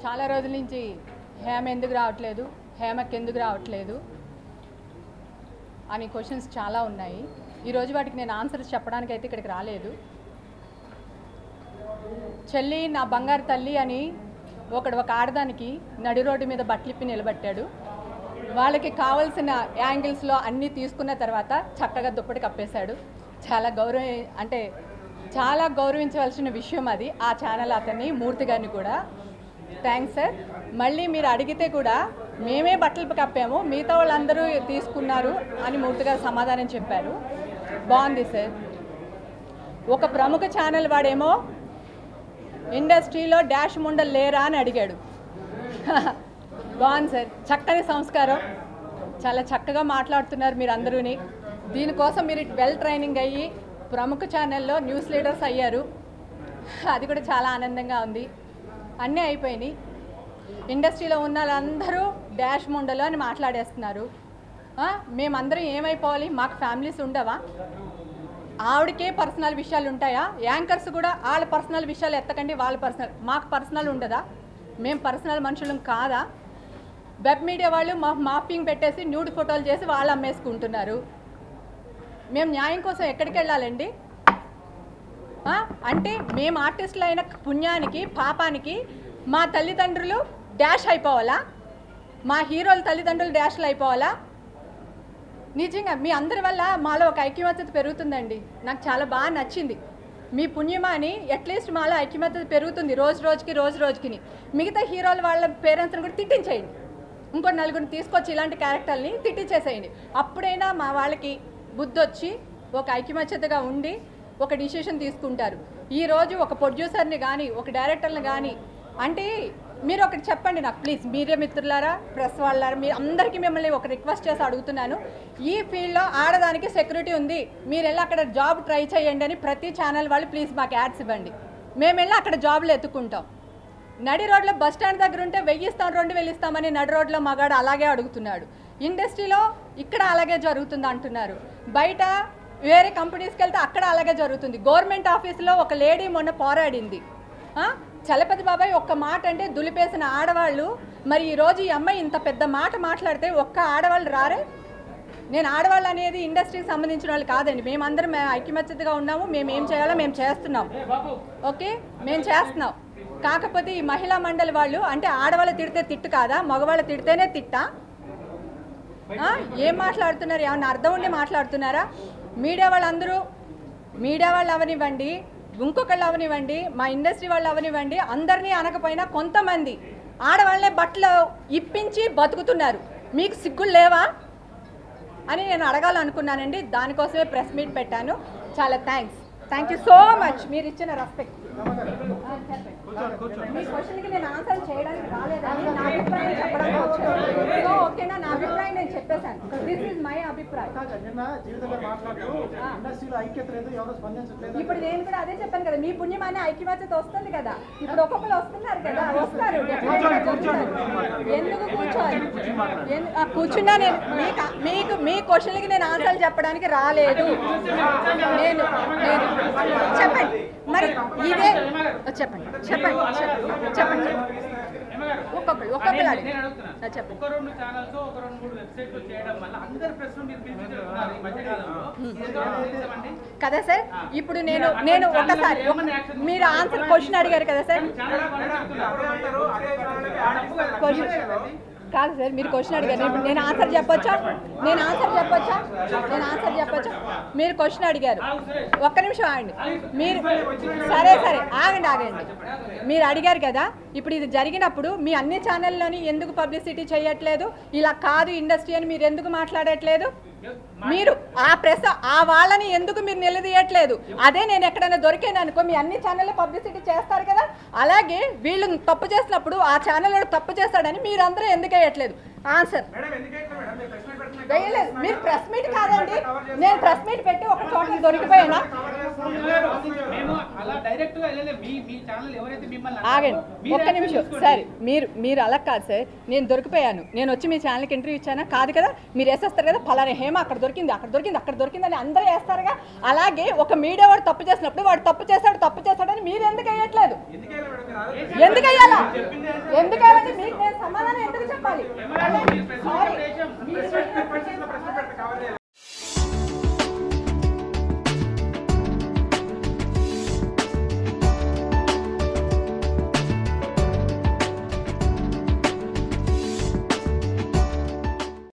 చాలా రోజుల నుంచి హేమ ఎందుకు రావట్లేదు, హేమకి ఎందుకు రావట్లేదు అని క్వశ్చన్స్ చాలా ఉన్నాయి. ఈరోజు వాటికి నేను ఆన్సర్స్ చెప్పడానికి అయితే ఇక్కడికి రాలేదు. చెల్లి నా బంగారు తల్లి అని ఒక ఆడదానికి నడి రోడ్డు మీద బట్టలిప్పి నిలబెట్టాడు. వాళ్ళకి కావాల్సిన యాంగిల్స్లో అన్నీ తీసుకున్న తర్వాత చక్కగా దుప్పటి కప్పేశాడు. చాలా గౌరవించవలసిన విషయం అది. ఆ ఛానల్ అతన్ని, మూర్తి గారిని కూడా థ్యాంక్స్ సార్. మళ్ళీ మీరు అడిగితే కూడా మేమే బట్టలు కప్పాము, మిగతా వాళ్ళందరూ తీసుకున్నారు అని మూర్తి గారు సమాధానం చెప్పారు. బాగుంది సార్. ఒక ప్రముఖ ఛానల్ వాడేమో ఇండస్ట్రీలో డాష్ ముండలు లేరా అని అడిగాడు. బాగుంది సార్, చక్కని సంస్కారం, చాలా చక్కగా మాట్లాడుతున్నారు మీరు అందరూని. దీనికోసం మీరు వెల్ ట్రైనింగ్ అయ్యి ప్రముఖ ఛానల్లో న్యూస్ లీడర్స్ అయ్యారు, అది కూడా చాలా ఆనందంగా ఉంది. అన్నీ అయిపోయినాయి. ఇండస్ట్రీలో ఉన్న వాళ్ళందరూ డాష్ ముండలు అని మాట్లాడేస్తున్నారు. మేమందరం ఏమైపోవాలి? మాకు ఫ్యామిలీస్ ఉండవా? ఆవిడకే పర్సనల్ విషయాలు ఉంటాయా? యాంకర్స్ కూడా వాళ్ళ పర్సనల్ విషయాలు ఎత్తకండి, వాళ్ళ పర్సనల్, మాకు పర్సనల్ ఉండదా? మేము పర్సనల్ మనుషులం కాదా? వెబ్ మీడియా వాళ్ళు మాఫింగ్ పెట్టేసి న్యూడ్ ఫోటోలు చేసి వాళ్ళు అమ్మేసుకుంటున్నారు. మేము న్యాయం కోసం ఎక్కడికి వెళ్ళాలండి? అంటే మేము ఆర్టిస్టులు అయిన పుణ్యానికి పాపానికి మా తల్లిదండ్రులు డాష్ అయిపోవాలా? మా హీరోల తల్లిదండ్రులు డాష్లు అయిపోవాలా? నిజంగా మీ అందరి వల్ల మాలో ఒక ఐక్యమత్యత పెరుగుతుందండి. నాకు చాలా బాగా నచ్చింది. మీ పుణ్యమాని అట్లీస్ట్ మాలో ఐక్యమత్యత పెరుగుతుంది రోజు రోజుకి. మిగతా హీరోల వాళ్ళ పేరెంట్స్ని కూడా తిట్టించేయండి, ఇంకో నలుగురిని తీసుకొచ్చి ఇలాంటి క్యారెక్టర్ని తిట్టించేసేయండి. అప్పుడైనా మా వాళ్ళకి బుద్ధి వచ్చి ఒక ఐక్యమత్యతగా ఉండి ఒక డిసిషన్ తీసుకుంటారు. ఈరోజు ఒక ప్రొడ్యూసర్ని కానీ ఒక డైరెక్టర్ని కానీ అంటే మీరు ఒకటి చెప్పండి నాకు ప్లీజ్, మీరే మిత్రులారా, ప్రెస్ వాళ్ళారా, మీరు అందరికీ మిమ్మల్ని ఒక రిక్వెస్ట్ చేసి అడుగుతున్నాను. ఈ ఫీల్డ్లో ఆడదానికి సెక్యూరిటీ ఉంది, మీరు వెళ్ళి అక్కడ జాబ్ ట్రై చేయండి అని ప్రతి ఛానల్ వాళ్ళు ప్లీజ్ మాకు యాడ్స్ ఇవ్వండి. మేము వెళ్ళి అక్కడ జాబ్లు ఎత్తుకుంటాం. నడి రోడ్లో బస్ స్టాండ్ దగ్గర ఉంటే 1000 ఇస్తాం 2000 ఇస్తామని నడి రోడ్లో మగాడు అలాగే అడుగుతున్నాడు. ఇండస్ట్రీలో ఇక్కడ అలాగే జరుగుతుంది అంటున్నారు. బయట వేరే కంపెనీస్కి వెళ్తే అక్కడ అలాగే జరుగుతుంది. గవర్నమెంట్ ఆఫీసులో ఒక లేడీ మొన్న పోరాడింది. చలపతి బాబాయ్ ఒక్క మాట అంటే దులిపేసిన ఆడవాళ్ళు. మరి ఈరోజు ఈ అమ్మాయి ఇంత పెద్ద మాట మాట్లాడితే ఒక్క ఆడవాళ్ళు రారే? నేను ఆడవాళ్ళు అనేది ఇండస్ట్రీకి సంబంధించిన వాళ్ళు కాదండి. మేమందరం ఐక్యమత్యతగా ఉన్నాము. మేము ఏం చేయాలో మేము చేస్తున్నాం. ఓకే, మేము చేస్తున్నాం. కాకపోతే ఈ మహిళా మండలి వాళ్ళు అంటే ఆడవాళ్ళు తిడితే తిట్టు కాదా, మగవాళ్ళు తిడితేనే తిట్టా? ఏం మాట్లాడుతున్నారు? ఏమన్నా అర్థం ఉండి మాట్లాడుతున్నారా? మీడియా వాళ్ళు అవనివ్వండి, ఇంకొకళ్ళు అవనివ్వండి, మా ఇండస్ట్రీ వాళ్ళు అవనివ్వండి, అందరినీ అనకపోయినా కొంతమంది ఆడవాళ్ళనే బట్టలు ఇప్పించి బతుకుతున్నారు. మీకు సిగ్గులు లేవా అని నేను అడగాలనుకున్నానండి. దానికోసమే ప్రెస్ మీట్ పెట్టాను. చాలా థ్యాంక్ యూ సో మచ్ మీరు ఇచ్చిన రెస్పెక్ట్. మీ క్వశ్చన్కి నేను ఆన్సర్ చేయడానికి రాలేదని నా అభిప్రాయం చెప్పడానికి వచ్చాను. సో ఓకేనా, నా అభిప్రాయం నేను చెప్పేశాను. దిస్ ఈజ్ మై అభిప్రాయం. ఇప్పుడు నేను కూడా అదే చెప్పాను కదా, మీ పుణ్యమానే ఐక్యమత్యత వస్తుంది కదా. ఇప్పుడు ఒక్కొక్కరు వస్తున్నారు కదా, వస్తారు. ఎందుకు కూర్చోవాలి? కూర్చున్నా నేను మీకు మీ క్వశ్చన్కి నేను ఆన్సర్ చెప్పడానికి రాలేదు. నేను చెప్పండి మరి ఇదే చెప్పండి ఒక్కొక్కరు చెప్పండి. కదా సార్, ఇప్పుడు నేను ఒకసారి మీరు ఆన్సర్ క్వశ్చన్ అడిగారు కదా సార్. కాదు సార్, మీరు క్వశ్చన్ అడిగారు, నేను ఆన్సర్ చెప్పొచ్చా? మీరు క్వశ్చన్ అడిగారు. ఒక్క నిమిషం ఆగండి. మీరు సరే ఆగండి. మీరు అడిగారు కదా, ఇప్పుడు ఇది జరిగినప్పుడు మీ అన్ని ఛానల్లోని ఎందుకు పబ్లిసిటీ చేయట్లేదు? ఇలా కాదు ఇండస్ట్రీ అని మీరు ఎందుకు మాట్లాడట్లేదు? మీరు ఆ ప్రెస్ వాళ్ళని ఎందుకు మీరు నిలదీయట్లేదు? అదే నేను ఎక్కడైనా దొరికాను అనుకో మీ అన్ని ఛానల్లో పబ్లిసిటీ చేస్తారు కదా. అలాగే వీళ్ళు తప్పు చేసినప్పుడు ఆ ఛానల్ తప్పు చేస్తాడని మీరందరూ ఎందుకు వేయట్లేదు? ఆన్సర్ వేయలేదు. మీరు ప్రెస్ మీట్ కాదండి, నేను ప్రెస్ మీట్ పెట్టి ఒక చోట దొరికిపోయినా ఆగండి ఒక్క నిమిషం సార్. మీరు అలా కాదు సార్. నేను దొరికిపోయాను, నేను వచ్చి మీ ఛానల్కి ఇంటర్వ్యూ ఇచ్చానా? కాదు కదా. మీరు వేసేస్తారు కదా, ఫలానా హేమ అక్కడ దొరికింది అక్కడ దొరికింది అని అందరూ వేస్తారుగా. అలాగే ఒక మీడియా వాడు తప్పు చేసినప్పుడు వాడు తప్పు చేస్తాడని మీరు ఎందుకు వేయట్లేదు? ఎందుకు వేయాలా? ఎందుకు వేయాలంటే మీకు నేను సమాధానం ఎందుకు చెప్పాలి?